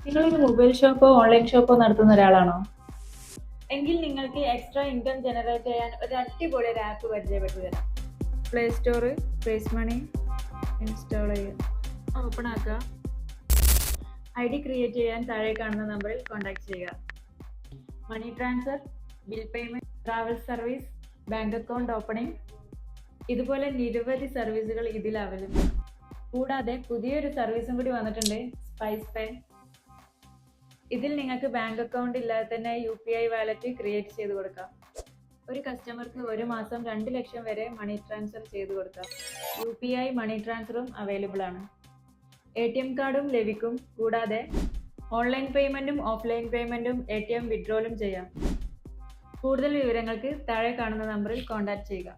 നിങ്ങളൊരു mobile ഷോപ്പോ online ഷോപ്പോ നടത്തുന്ന ഒരാളാണോ? എങ്കിൽ നിങ്ങൾക്ക് എക്സ്ട്രാ ഇൻകം ജനറേറ്റ് ചെയ്യാൻ ഒരു അടിപൊളി ഒരു ആപ്പ് പരിചയപ്പെട്ടു തരാം. Play store prize money install ചെയ്യുക, ഓപ്പൺ ആക്കുക, ID ക്രിയേറ്റ് ചെയ്യാൻ താഴെ കാണുന്ന നമ്പറിൽ കോൺടാക്ട് ചെയ്യുക. Money transfer, bill payment, travel service, bank account opening, ഇതുപോലെ നിരവധി സർവീസുകൾ ഇതിൽ അവൈലബിൾ. കൂടാതെ പുതിയൊരു സർവീസും കൂടി വന്നിട്ടുണ്ട്, സ്പൈസ് പേ. ഇതിൽ നിങ്ങൾക്ക് ബാങ്ക് അക്കൗണ്ട് ഇല്ലാതെ തന്നെ UPI വാലറ്റ് ക്രിയേറ്റ് ചെയ്ത് കൊടുക്കാം. ഒരു കസ്റ്റമർക്ക് ഒരു മാസം 2 ലക്ഷം വരെ മണി ട്രാൻസ്ഫർ ചെയ്ത് കൊടുക്കാം. UPI മണി ട്രാൻസ്ഫറും അവൈലബിൾ ആണ്. ATM കാർഡും ലഭിക്കും. കൂടാതെ ഓൺലൈൻ പേയ്മെന്റും ഓഫ്ലൈൻ പേയ്മെന്റും ATM വിഡ്രോലും ചെയ്യാം. കൂടുതൽ വിവരങ്ങൾക്ക് താഴെ കാണുന്ന നമ്പറിൽ കോൺടാക്ട് ചെയ്യുക.